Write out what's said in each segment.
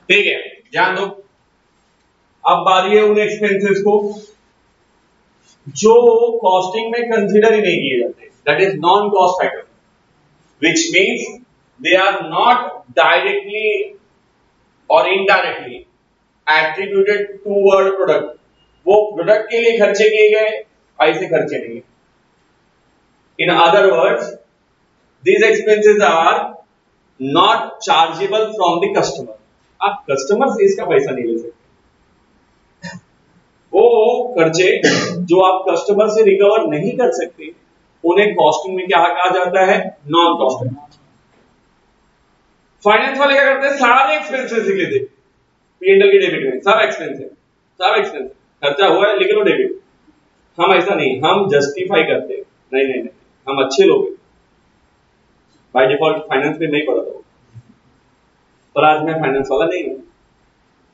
ठीक है, ध्यान दो। अब बारी है उन एक्सपेंसेस को जो कॉस्टिंग में कंसीडर ही नहीं किए जाते, that is non cost item, which means they are not directly और इनडायरेक्टली एट्रीब्यूटेड टूवर्ड प्रोडक्ट। वो प्रोडक्ट के लिए खर्चे किए गए, ऐसे खर्चे नहीं। In other words, these expenses are not chargeable from the customer। आप कस्टमर से इसका पैसा नहीं ले सकते। वो खर्चे जो आप कस्टमर से रिकवर नहीं कर सकते, उन्हें कॉस्टिंग में क्या कहा जाता है? Non costing. फाइनेंस वाले क्या करते हैं? सारे एक्सपेंसेस लिख लेते, पी&एल के डेबिट में सब एक्सपेंस है, सब एक्सपेंस खर्चा हुआ है, लिख लो डेबिट। हम ऐसा नहीं, हम जस्टिफाई करते हैं, नहीं नहीं नहीं, हम अच्छे लोग हैं। बाय डिफॉल्ट फाइनेंस में नहीं पढ़ा था, पर आज मैं फाइनेंस वाला नहीं हूं,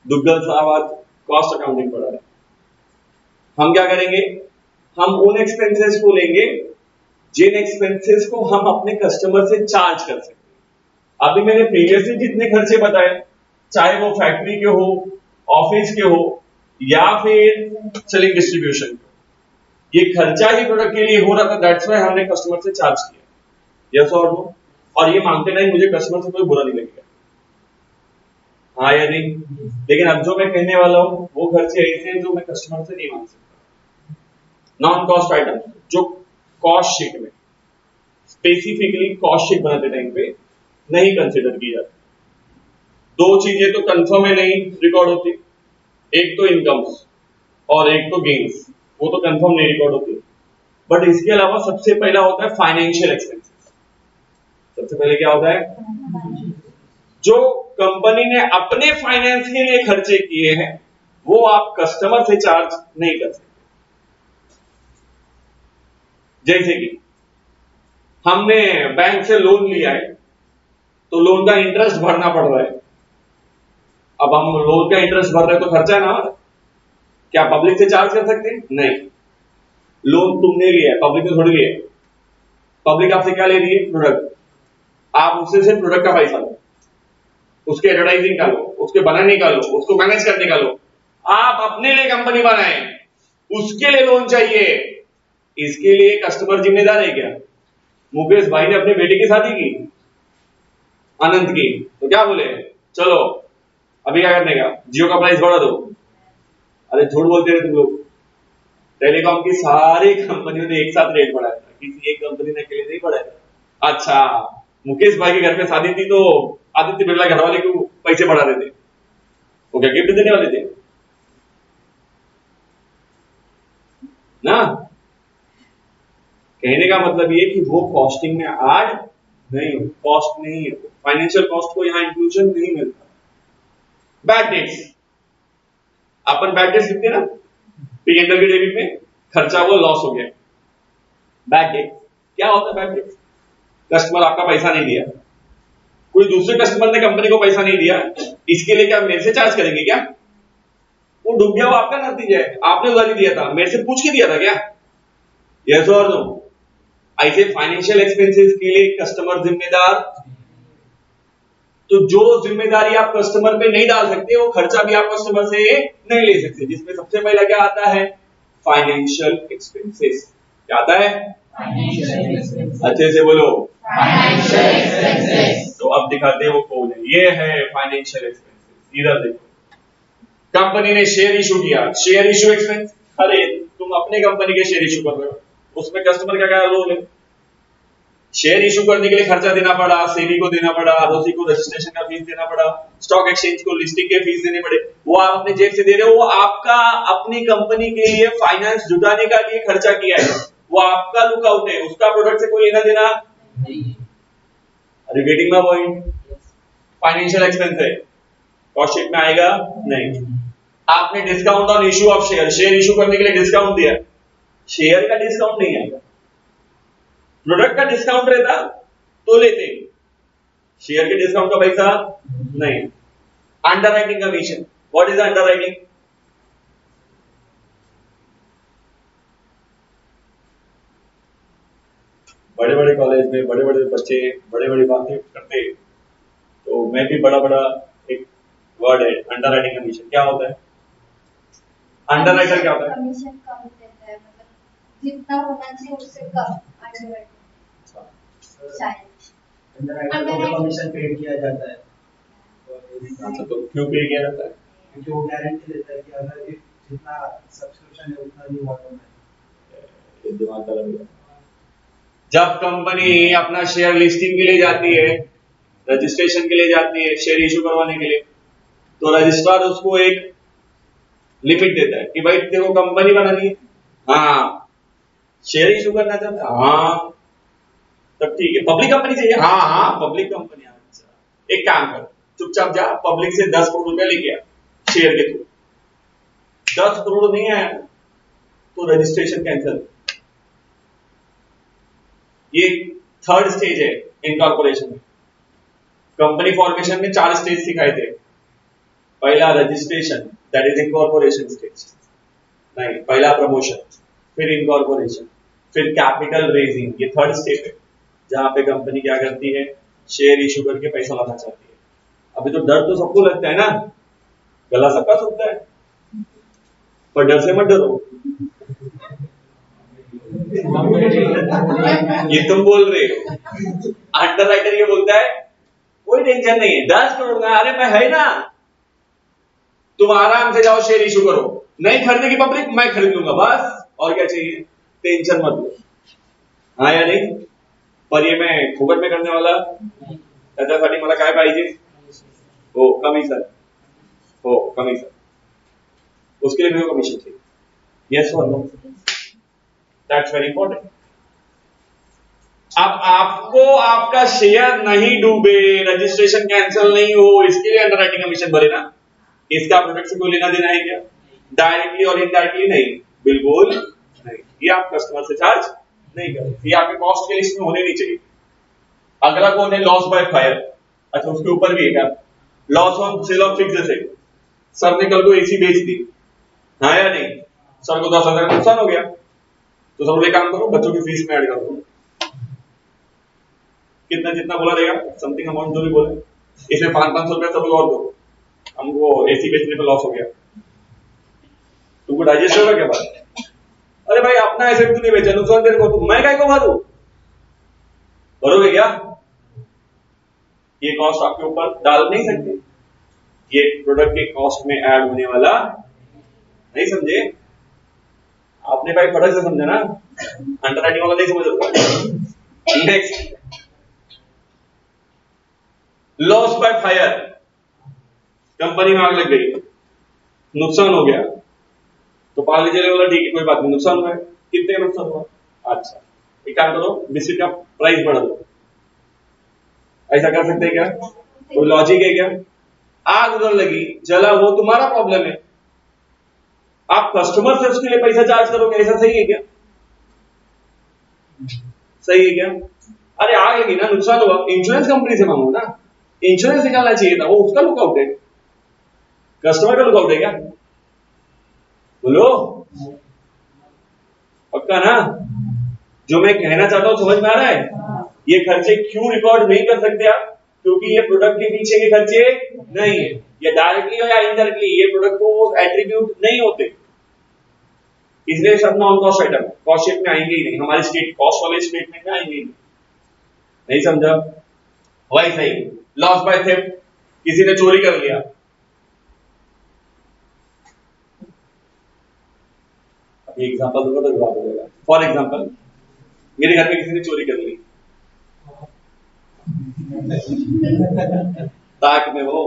दुग्गल साहब आज कॉस्ट अकाउंटिंग पढ़ा है। हम क्या करेंगे? हम उन एक्सपेंसेस को लेंगे जिन एक्सपेंसेस को हम अपने कस्टमर से चार्ज कर सकते हैं। अभी मैंने प्रीवियसली जितने खर्चे बताए, चाहे वो फैक्ट्री के हो, ऑफिस के हो, या फिर सेलिंग डिस्ट्रीब्यूशन, ये खर्चा ही प्रोडक्ट के लिए हो रहा था, दैट्स व्हाई हमने कस्टमर से चार्ज किया। यस और नो? और ये मानते नहीं, मुझे कस्टमर से कोई बुरा नहीं लगेगा, हाँ या नहीं? लेकिन अब जो मैं कहने वाला हूं वो खर्चे ऐसे हैं जो मैं कस्टमर से नहीं मांग सकता। नॉन कॉस्ट आइटम जो कॉस्ट शीट में स्पेसिफिकली कॉस्ट शीट बनाते टाइम पे नहीं कंसिडर की जाती। दो चीजें तो कंफर्म है नहीं रिकॉर्ड होती, एक तो इनकम्स और एक तो गेन्स, वो तो कंफर्म नहीं रिकॉर्ड होती। बट इसके अलावा सबसे पहला होता है फाइनेंशियल एक्सपेंसेस। सबसे पहले क्या होता है? जो कंपनी ने अपने फाइनेंस के लिए खर्चे किए हैं, वो आप कस्टमर से चार्ज नहीं कर सकते। जैसे कि हमने बैंक से लोन लिया है, तो लोन का इंटरेस्ट भरना पड़ रहा है। अब हम लोन का इंटरेस्ट भर रहे हैं तो खर्चा है ना, क्या पब्लिक से चार्ज कर सकते हैं? नहीं। लोन तुमने लिया है, पब्लिक ने थोड़ी लिया है। पब्लिक आपसे क्या ले रही है? प्रोडक्ट। आप उससे सिर्फ प्रोडक्ट का पैसा लो, उसके एडवर्टाइजिंग का लो, उसके बनाने का लो, उसको मैनेज करने का लो। आप अपने लिए कंपनी बनाए, उसके लिए लोन चाहिए, इसके लिए कस्टमर जिम्मेदार है क्या? मुकेश भाई ने अपने बेटे की शादी की, आनंद की, तो क्या बोले? चलो अभी क्या करने का, जियो का प्राइस बढ़ा दो। अरे झूठ बोलते रहे तुम लोग, टेलीकॉम की सारी कंपनियों ने एक साथ रेट बढ़ाया था, किसी एक कंपनी ने अकेले नहीं बढ़ाया था। अच्छा, मुकेश भाई के घर पे शादी थी तो आदित्य बिरला घर वाले क्यों पैसे बढ़ा रहे थे? वो क्या गिफ्ट देने वाले थे ना? कहने का मतलब ये कि वो कॉस्टिंग में ऐड नहीं हो, कॉस्ट नहीं है, फाइनेंशियल कॉस्ट को यहां इंक्लूजन नहीं मिलता। बैड डेट्स, अपन बैड डेट्स लिखते हैं ना पी&एल के डेबिट में, खर्चा हुआ, लॉस हो गया। बैड डेट क्या होता है? बैड डेट कस्टमर आपका पैसा नहीं दिया, कोई दूसरे कस्टमर ने कंपनी को पैसा नहीं दिया, इसके लिए क्या मेरे से चार्ज करेंगे क्या? वो डूब गया, वो आपका नतीजा है, आपने उधारी दिया था, मेरे से पूछ के दिया था क्या? यस और नो? ऐसे फाइनेंशियल एक्सपेंसेस के लिए कस्टमर जिम्मेदार। तो जो जिम्मेदारी आप कस्टमर पे नहीं डाल सकते, वो खर्चा भी आप कस्टमर से नहीं ले सकते, जिसमें सबसे पहला क्या आता है? Financial expenses. क्या आता है? अच्छे से बोलो, फाइनेंशियल एक्सपेंसेस। तो अब दिखाते हैं वो कौन है। ये है फाइनेंशियल एक्सपेंसेस। इधर देखो, कंपनी ने शेयर इशू किया, शेयर इशू एक्सपेंस। अरे तुम अपने कंपनी के शेयर इशू कर रहे हो, उसमें कस्टमर का क्या रोल है? शेयर इशू करने के लिए खर्चा देना पड़ा, सेबी को देना पड़ा, आरओसी को रजिस्ट्रेशन का फीस देना पड़ा, स्टॉक एक्सचेंज को लिस्टिंग के फीस देने पड़े। वो आप अपने जेब से दे रहे हो, वो आपका अपनी कंपनी के लिए फाइनेंस जुटाने का लिए खर्चा किया है, वो आपका लुकआउट है, उसका प्रोडक्ट से कोई लेना देना नहीं। Are you getting my point? Financial expense है, कॉस्ट शीट में आएगा नहीं। आपने discount on issue of share, share issue करने के लिए डिस्काउंट दिया, शेयर का डिस्काउंट नहीं आएगा। प्रोडक्ट का डिस्काउंट रहता तो लेते, शेयर के डिस्काउंट का पैसा नहीं। Under writing commission, what is under writing? बड़े बड़े कॉलेज में बड़े बड़े बच्चे बड़े बड़ी बातें करते, तो मैं भी बड़ा बड़ा एक वर्ड है अंडरराइटिंग कमीशन। क्या होता है अंडरराइटर? क्या होता है? कमीशन कम देता है, मतलब जितना होना चाहिए उससे कम अंडरराइटिंग शायद। अंडरराइटर को कमीशन पेड किया जाता है। अच्छा, तो क्यों पे किया जाता है? क्योंकि वो गारंटी देता है कि अगर जितना सब्सक्रिप्शन है उतना ही बॉटम है। ये दिमाग का लग गया। जब कंपनी अपना शेयर लिस्टिंग के लिए जाती है, रजिस्ट्रेशन के लिए जाती है, शेयर इशू करवाने के लिए, तो रजिस्ट्रार उसको एक लिमिट देता है कि भाई देखो कंपनी बनानी है, हाँ शेयर इशू करना चाहता है, हाँ तब ठीक है। पब्लिक कंपनी चाहिए, हाँ हाँ पब्लिक कंपनी। अच्छा एक काम कर, चुपचाप जा पब्लिक से 10 करोड़ रुपया लेके आ शेयर के थ्रू। 10 करोड़ नहीं आया तो रजिस्ट्रेशन कैंसिल। ये थर्ड स्टेज है इनकॉर्पोरेशन में। कंपनी फॉर्मेशन में 4 स्टेज सिखाए थे। पहला registration, that is incorporation stage. नहीं, पहला प्रमोशन, फिर इनकॉर्पोरेशन, फिर कैपिटल रेजिंग, ये थर्ड स्टेप है जहां पे कंपनी क्या करती है, शेयर इशू करके पैसा लाना चाहती है। अभी तो डर तो सबको लगता है ना, गला सबका सूखता है, पर डर से मत डरो। ये तुम बोल रहे हो, अंडरराइटर ये बोलता है कोई टेंशन नहीं है, 10 करोड़ का, अरे मैं है ना, तुम आराम से जाओ शेयर इशू करो, नहीं खरीदेगी पब्लिक मैं खरीद लूंगा, बस और क्या चाहिए, टेंशन मत लो। हाँ या नहीं? पर ये मैं फुकट में करने वाला त्याच्यासाठी मला काय पाहिजे? हो कमीशन, हो कमीशन, उसके लिए मेरे को कमीशन चाहिए। यस और नो? That's very important. अब आपको आपका शेयर नहीं डूबे, रजिस्ट्रेशन कैंसिल नहीं हो, इसके लिए अंडरराइटिंग कमीशन भरे ना। इसका प्रोडक्ट से कोई लेना देना है क्या? डायरेक्टली और इनडायरेक्टली नहीं, बिल्कुल नहीं। ये आप कस्टमर से चार्ज नहीं करें, ये आपके कॉस्ट के लिस्ट में होने नहीं चाहिए। अगला कौन है? Loss by fire. अच्छा उसके ऊपर भी है क्या? Loss on sale of fixed asset. Sir ने कल को एसी बेच दी, हाँ या नहीं? सर को 10,000 का नुकसान हो गया, तो सब लोग काम करो बच्चों की फीस में ऐड कर दो, कितना जितना बोला रहेगा समथिंग अमाउंट जो भी बोले, इसमें 500-500 रुपया सब लोग और दो, हमको एसी बेचने पे लॉस हो गया। तुमको डाइजेस्ट होगा क्या बात? अरे भाई अपना एसेट तूने बेचा, नुकसान तेरे को, तो मैं काय को भरू? भरोगे क्या? ये कॉस्ट आपके ऊपर डाल नहीं सकते, ये प्रोडक्ट के कॉस्ट में ऐड होने वाला नहीं, समझे? आपने भाई फटक से समझा ना, अंडरराइटिंग वाला नहीं समझ रहा। Next, loss by fire. Company में आग लग गई, नुकसान हो गया, तो पार्ले जी वाला ठीक है कोई बात नहीं, नुकसान हुआ है, कितने का नुकसान हुआ? अच्छा एक काम करो, बिस्किट का प्राइस बढ़ा दो, ऐसा कर सकते हैं क्या? कोई लॉजिक है क्या? आग उधर लगी, जला, वो तुम्हारा प्रॉब्लम है, आप कस्टमर से उसके लिए पैसा चार्ज करोगे, ऐसा सही है क्या? सही है क्या? अरे आग लगी ना, नुकसान हुआ, इंश्योरेंस कंपनी से मांगो ना, इंश्योरेंस निकालना चाहिए था, वो उसका लुकआउट है, कस्टमर का लुकआउट है क्या? बोलो पक्का ना? जो मैं कहना चाहता हूं समझ में आ रहा है? ये खर्चे क्यों रिकॉर्ड नहीं कर सकते आप? क्योंकि ये प्रोडक्ट के पीछे के खर्चे नहीं है, ये डायरेक्टली हो या इनडायरेक्टली ये प्रोडक्ट को एट्रीब्यूट नहीं होते, इसलिए सब non cost item cost sheet में आएंगे ही नहीं, हमारे स्टेट कॉस्ट वाले स्टेटमेंट में आएंगे ही नहीं समझा? वैसे ही लॉस बाय थेफ्ट, किसी ने चोरी कर लिया, अभी एग्जांपल दूंगा तो जवाब हो जाएगा। फॉर एग्जांपल मेरे घर में किसी ने चोरी कर ली, ताक में हो,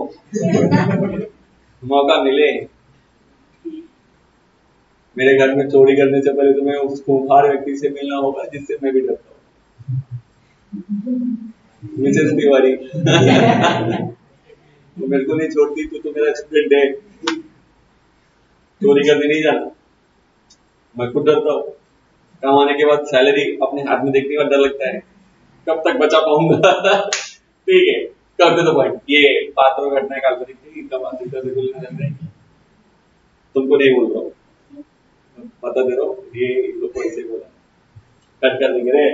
मौका मिले, मेरे घर में चोरी करने से पहले तुम्हें उस खूंखार व्यक्ति से मिलना होगा जिससे मैं भी डरता हूँ, मिसेस तिवारी। तो मेरे को नहीं छोड़ती, तो मेरा स्टूडेंट है, चोरी करने नहीं जाना, मैं खुद डरता हूँ, कमाने के बाद सैलरी अपने हाथ में देखने का डर लगता है, कब तक बचा पाऊंगा। ठीक है, करते तो पॉइंट, ये पात्र घटना काल्पनिक थी, इनका बात तुमको नहीं बोल रहा हूँ, पता दे रहा हूँ, ये लोग को ऐसे बोला, कट कर देंगे रे,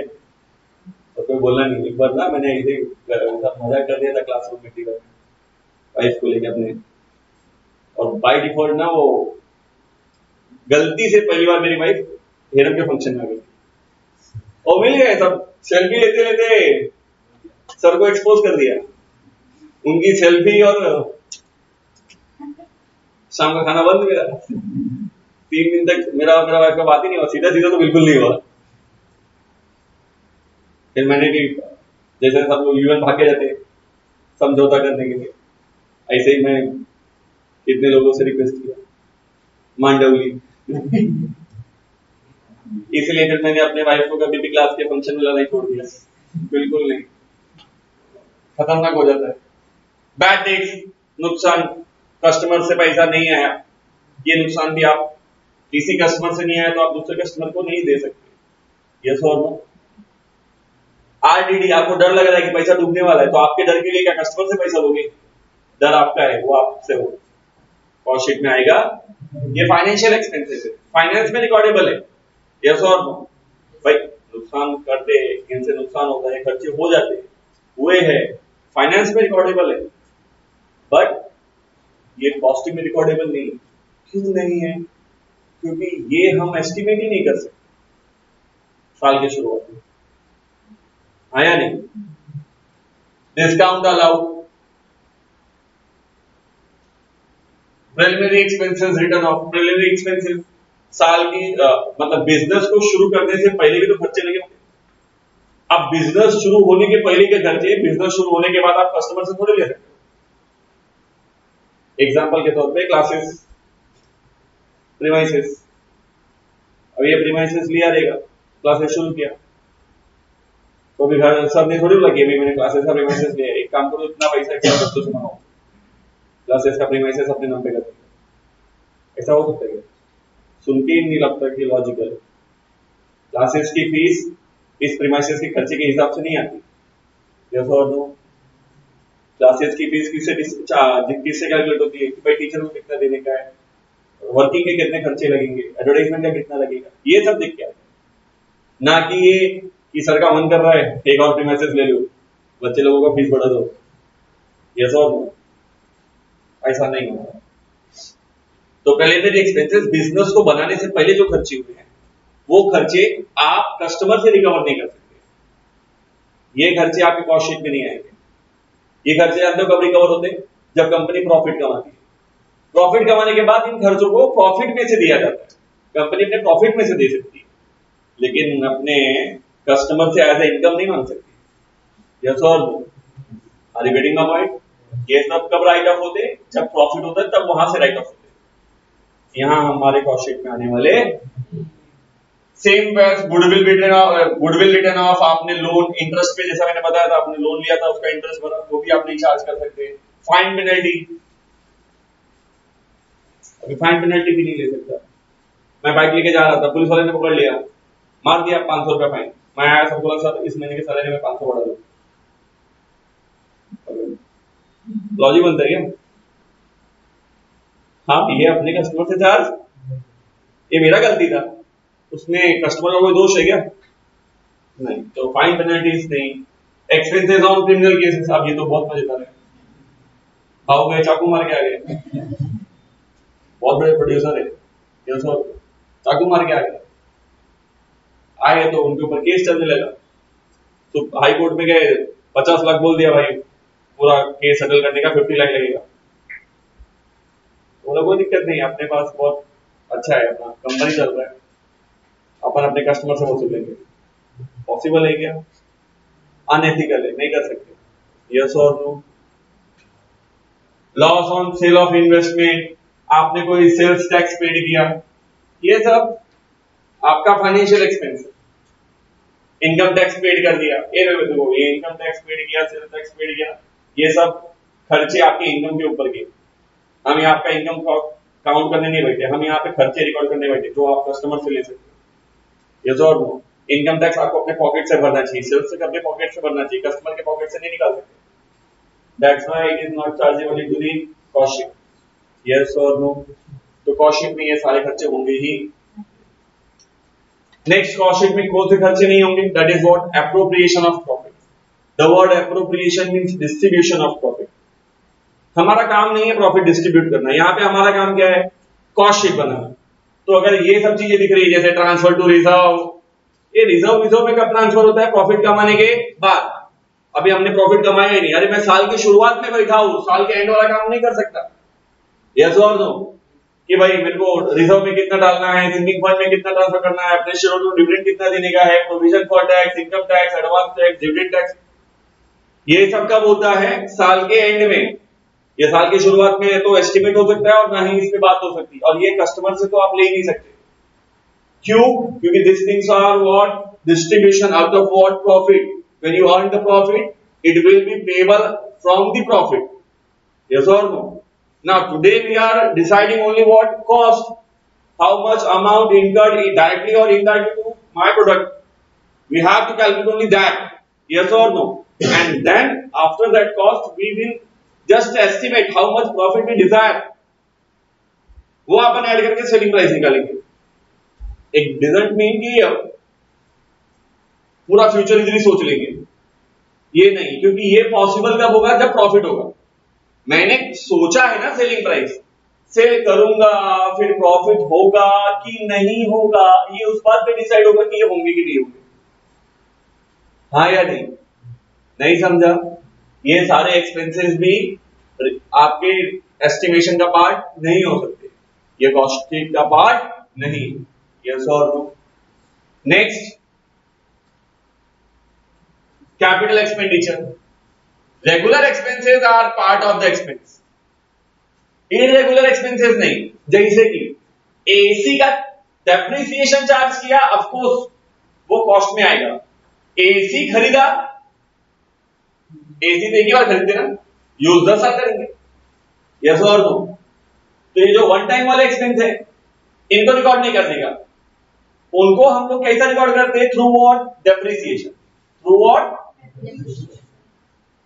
तो कोई बोलना नहीं। एक बार ना मैंने ऐसे मजाक कर दिया था क्लासरूम में, वाइफ को लेके अपने, और बाय डिफॉल्ट ना वो गलती से पहली बार मेरी वाइफ हेरम के फंक्शन में आ गई और मिल गए सब सेल्फी लेते लेते सर को एक्सपोज कर दिया उनकी सेल्फी और शाम का खाना बंद मेरा 3 दिन तक मेरा मेरा वाइफ का बात ही नहीं हुआ सीधा सीधा तो बिल्कुल नहीं हुआ फिर मैंने भी जैसे सब लोग यूएन भाग के जाते समझौता करने के लिए ऐसे ही मैं कितने लोगों से रिक्वेस्ट किया मांडवली इसलिए फिर मैंने अपने वाइफ को कभी भी क्लास के फंक्शन में लाना ही छोड़ दिया बिल्कुल नहीं खतरनाक हो जाता है बैड डेट्स नुकसान कस्टमर से पैसा नहीं आया ये नुकसान भी आप किसी कस्टमर से नहीं आया तो आप दूसरे कस्टमर को नहीं दे सकते यस और नो आरडीडी आपको डर लग रहा है कि पैसा डूबने वाला है तो आपके डर के लिए क्या कस्टमर से पैसा लोगे डर आपका है वो आपसे हो कॉस्ट शीट में आएगा ये फाइनेंशियल एक्सपेंसेस है फाइनेंस में रिकॉर्डेबल है यस और नो भाई नुकसान करते इनसे नुकसान होता है खर्चे हो जाते हैं हुए हैं फाइनेंस में रिकॉर्डेबल है बट ये कॉस्टिंग में रिकॉर्डेबल नहीं क्यों नहीं है क्योंकि ये हम एस्टिमेट ही नहीं कर सकते साल के शुरुआत में आया नहीं discount allowed preliminary expenses return of preliminary expenses साल की मतलब बिजनेस को शुरू करने से पहले भी तो खर्चे लगे होंगे अब बिजनेस शुरू होने के पहले के खर्चे बिजनेस शुरू होने के बाद आप कस्टमर से थोड़े ले सकते हो एग्जांपल के तौर पे क्लासेस प्रीमाइसेस अब ये प्रीमाइसेस लिया रहेगा क्लासेस शुरू किया तो भी घर सर ने थोड़ी बोला कि अभी मैंने क्लासेस का प्रीमाइसेस लिया एक काम करो इतना पैसा क्या बच्चों से मंगाओ क्लासेस का प्रीमाइसेस अपने नाम पे कर देंगे ऐसा हो सकता है सुन के ही नहीं लगता कि लॉजिकल क्लासेस की फीस इस प्रीमाइसेस के खर्चे के हिसाब से नहीं आती यस और नो क्लासेस की फीस किससे कैलकुलेट होती है कि भाई टीचर को कितना देने का है वर्किंग के कितने खर्चे लगेंगे एडवर्टाइजमेंट का कितना लगेगा ये सब देख के आता है ना कि ये कि सर का मन कर रहा है एक और प्रीमाइसेस ले लो बच्चे लोगों का फीस बढ़ा दो यस और नो ऐसा नहीं होगा तो प्रिलिमिनरी एक्सपेंसेस बिजनेस को बनाने से पहले जो खर्चे हुए हैं वो खर्चे आप कस्टमर से रिकवर नहीं कर सकते ये खर्चे आपके कॉस्ट शीट में नहीं आएंगे ये खर्चे जानते हो कब रिकवर होते हैं जब कंपनी प्रॉफिट कमाती है प्रॉफिट कमाने के बाद इन खर्चों को प्रॉफिट में से दिया जाता है कंपनी अपने प्रॉफिट में से दे सकती है लेकिन अपने कस्टमर से एज ए इनकम नहीं मांग सकती यस और are you getting my point ये सब कब राइट ऑफ होते हैं जब प्रॉफिट होता है तब वहां से राइट ऑफ होते हैं यहां हमारे कॉस्ट शीट में आने वाले सेम गुडविल रिटर्न ऑफ आपने लोन इंटरेस्ट पे जैसा मैंने बताया था आपने लोन लिया था उसका इंटरेस्ट भरा वो भी आप नहीं चार्ज कर सकते फाइन पेनल्टी अभी फाइन पेनल्टी भी नहीं ले सकता मैं बाइक लेके जा रहा था पुलिस वाले ने पकड़ लिया मार दिया 500 रुपया फाइन मैं आया सर बोला सर इस महीने के सैलरी में 500 बढ़ा दो लॉजिक बनता है क्या हाँ ये अपने कस्टमर से चार्ज ये मेरा गलती था उसमें कस्टमर का कोई दोष है क्या नहीं तो फाइन पेनल्टीज नहीं एक्सपेंसेस ऑन क्रिमिनल केसेस अब ये तो बहुत मजेदार है आओ गए चाकू मार के आ गए बहुत बड़े प्रोड्यूसर है चाकू मार के आ गए आए तो उनके ऊपर केस चलने लगा तो हाई कोर्ट में गए 50 लाख बोल दिया भाई पूरा केस सेटल करने का 50 लाख लगेगा बोला कोई दिक्कत नहीं अपने पास बहुत अच्छा है अपना कंपनी चल रहा है अपन अपने कस्टमर से वसूल लेंगे पॉसिबल है क्या अनएथिकल है नहीं कर सकते यस और no loss on sale of investment आपने कोई सेल्स टैक्स पेड किया ये सब आपका फाइनेंशियल एक्सपेंस है इनकम टैक्स पेड कर दिया ये इनकम टैक्स पेड किया सेल्स टैक्स पेड किया ये सब खर्चे आपके इनकम के ऊपर के हम यहाँ आपका इनकम काउंट करने नहीं बैठे हम यहाँ पे खर्चे रिकॉर्ड करने बैठे जो आप कस्टमर से ले सकते हो ये और नो इनकम टैक्स आपको अपने पॉकेट से भरना चाहिए सेल्स से अपने पॉकेट से भरना चाहिए कस्टमर के पॉकेट से नहीं निकाल सकते that's why it is not chargeable to the cost sheet yes और नो तो कॉस्ट शीट में ये सारे खर्चे होंगे ही नेक्स्ट कॉस्ट शीट में कौन से खर्चे नहीं होंगे that is what appropriation of profit the word appropriation means distribution of profit हमारा काम नहीं है प्रॉफिट डिस्ट्रीब्यूट करना, यहाँ पे हमारा काम क्या है, कॉस्ट शीट बनाना। तो अगर ये सब चीजें दिख रही है जैसे ट्रांसफर टू रिजर्व, ये रिजर्व में कब ट्रांसफर होता है, प्रॉफिट कमाने के बाद। अभी हमने प्रॉफिट कमाया ही नहीं, अरे मैं साल की शुरुआत में बैठा हूं, साल के एंड वाला काम नहीं कर सकता। यस और नो, कि भाई मेरे को रिजर्व में कितना डालना है, सिंकिंग फंड में कितना ट्रांसफर करना है, अपने शेयर होल्डर को डिविडेंड कितना देने का है, provision for tax, income tax, advance tax, dividend tax, ये सब कब होता है, साल के एंड में। ये साल की शुरुआत में तो एस्टिमेट हो सकता है और ना ही इस पे बात हो सकती, और ये कस्टमर से तो आप ले ही नहीं सकते। क्यों? क्योंकि this things are what, distribution out of what, profit. When you earn the profit it will be payable from the profit. Yes और no? Now today we are deciding only what cost, how much amount incurred directly or indirectly to my product. We have to calculate only that. Yes or no? And then after that cost we will just estimate how much profit we desire. वो अपन add करके selling price निकालेंगे। It doesn't mean कि पूरा future इधर ही सोच लेंगे, ये नहीं, क्योंकि ये पॉसिबल कब होगा, जब प्रॉफिट होगा। मैंने सोचा है ना सेलिंग प्राइस, सेल करूंगा, फिर प्रॉफिट होगा कि नहीं होगा, ये उस बात पे डिसाइड होगा कि ये होंगे कि नहीं होंगे। हाँ या नहीं? नहीं समझा? ये सारे एक्सपेंसेस भी आपके एस्टिमेशन का पार्ट नहीं हो सकते, ये कॉस्ट शीट का पार्ट नहीं। यस और no? Next, capital expenditure. Regular expenses are part of the expense, irregular expenses नहीं। जैसे कि एसी का डेप्रिसिएशन चार्ज किया, ऑफ कोर्स वो कॉस्ट में आएगा। एसी खरीदा, एसी तो एक ही बार खरीदते ना, यूज 10 साल करेंगे। यस और नो? तो ये जो वन टाइम वाले एक्सपेंस है, इनको रिकॉर्ड नहीं करने का, उनको हम लोग कैसा रिकॉर्ड करते हैं, through what, depreciation. Through what,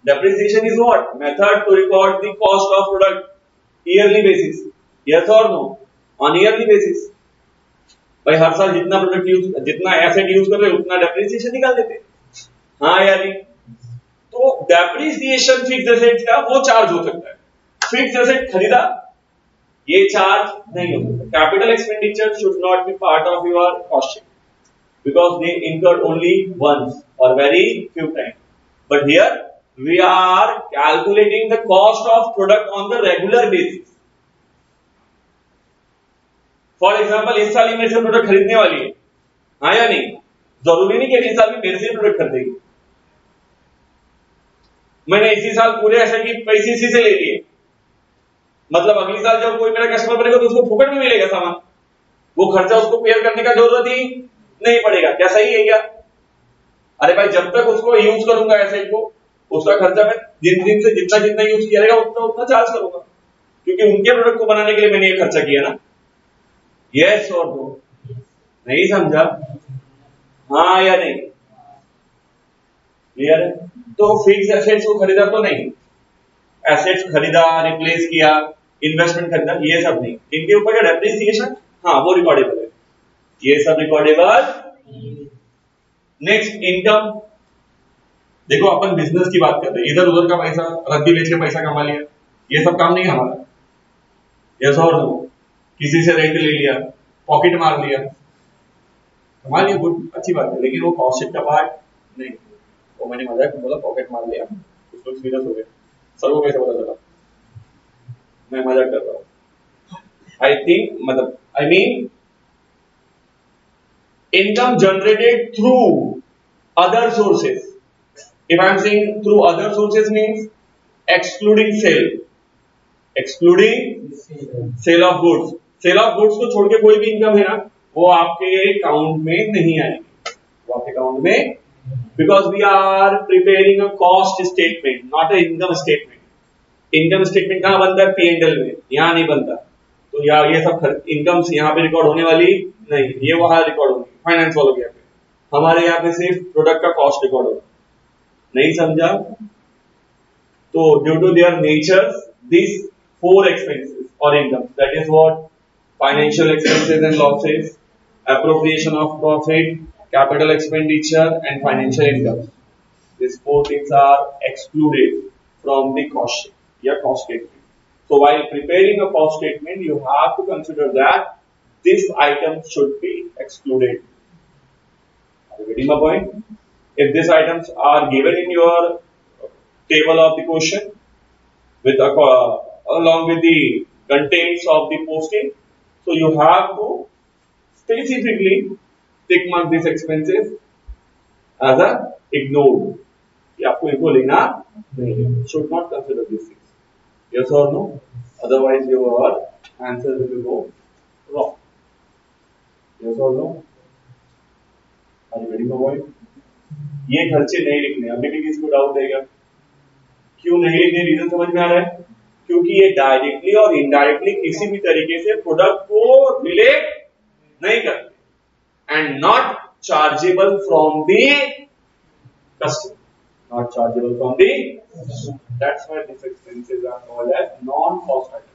depreciation is what, method to record the cost of product yearly basis. Yes or no? On yearly basis. भाई हर साल जितना प्रोडक्ट यूज, जितना एसेट यूज कर रहे हैं उतना डेप्रिसिएशन निकाल देते हैं। हाँ या नहीं? तो डेप्रिसिएशन फिक्स्ड एसेट्स का वो चार्ज हो सकता है, फिक्स्ड एसेट खरीदा ये चार्ज नहीं हो सकता। Capital expenditure should not be part of your cost sheet because they incurred only once or very few times. But here we are calculating the cost of product on the regular basis. For example, इस साल ही मेरे से product खरीदने वाली है, हाँ या नहीं? जरूरी नहीं कि अगले साल भी मेरे से प्रोडक्ट खरीदेगी। मैंने इसी साल पूरे एसेट की पैसे इसी से ले लिए, मतलब अगली साल जब कोई मेरा कस्टमर बनेगा तो उसको फुकट में मिलेगा सामान, वो खर्चा उसको पेयर करने का जरूरत ही नहीं पड़ेगा। क्या सही है क्या? अरे भाई जब तक उसको यूज करूंगा एसेट को, उसका खर्चा मैं दिन दिन से जितना जितना यूज किया रहेगा उतना उतना चार्ज करूंगा, क्योंकि उनके प्रोडक्ट को बनाने के लिए मैंने ये खर्चा किया ना। यस और नो? नहीं समझा? हाँ या नहीं? क्लियर है? तो फिक्स एसेट्स को खरीदा तो नहीं, एसेट्स खरीदा, रिप्लेस किया, इन्वेस्टमेंट खरीदा, ये सब नहीं। इनके ऊपर का डेप्रिसिएशन, हाँ वो रिकॉर्डेबल है, ये सब रिकॉर्डेबल। Next, income. देखो अपन बिजनेस की बात करते हैं, इधर उधर का पैसा, रद्दी बेच के पैसा कमा लिया, ये सब काम नहीं हमारा। यस और नो? किसी से रेंट ले लिया, पॉकेट मार लिया, कमा लिया, गुड, अच्छी बात है, लेकिन वो कॉस्ट शीट का पार्ट नहीं। वो मैंने मजाक में बोला पॉकेट मार लिया, कुछ लोग सीरियस हो गए, सर को कैसे पता चला? मैं मजाक कर रहा हूँ। आई थिंक, मतलब I mean income generated through other sources. If I am saying through other sources means excluding sale, excluding sale of goods. Sale of goods को छोड़ के कोई भी इनकम है ना, वो आपके अकाउंट में नहीं आएगी, वो आपके अकाउंट में, because we are preparing a cost statement, not a income statement. Income statement कहाँ बनता है? P&L में, यहाँ नहीं बनता। तो यार ये सब इनकम्स यहाँ पे रिकॉर्ड होने वाली नहीं, ये वहां रिकॉर्ड होगी फाइनेंस वालों के यहाँ पे। हमारे यहाँ पे सिर्फ प्रोडक्ट का कॉस्ट रिकॉर्ड होगा। नहीं समझा? तो due to their nature this 4 expenses और income, that is what, financial expenses and losses, appropriation of profit, capital expenditure and financial income. These 4 things are excluded from the cost sheet या cost statement. So while preparing a cost statement, you have to consider that this item should be excluded. Are you getting my point? If these items are given in your table of the question with along with the contents of the posting, so you have to specifically tick mark these expenses as a ignored. कि आपको इनको लेना नहीं है. Should not consider these things. Yes or no? Otherwise, your answer will go wrong. Yes or no? Are you getting my point? ये खर्चे नहीं लिखने. अभी भी किसी को डाउट है क्या? क्यों नहीं लिखने? रीजन समझ में आ रहा है? क्योंकि ये डायरेक्टली और इनडायरेक्टली किसी भी तरीके से प्रोडक्ट को रिलेट नहीं करते and not chargeable from the customer. Not chargeable from the customer. That's why these expenses are called as non-cost item.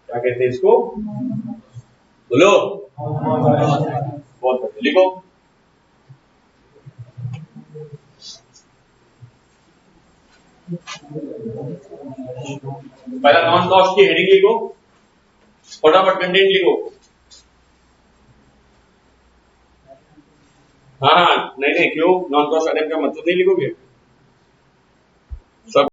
क्या कहते हैं इसको? बोलो. बहुत बढ़िया. लिखो. पहला नॉन कॉस्ट की हेडिंग लिखो. फटाफट कंटेंट लिखो. हाँ नहीं क्यों नॉन कॉस्ट आइटम का मतलब नहीं लिखोगे? सब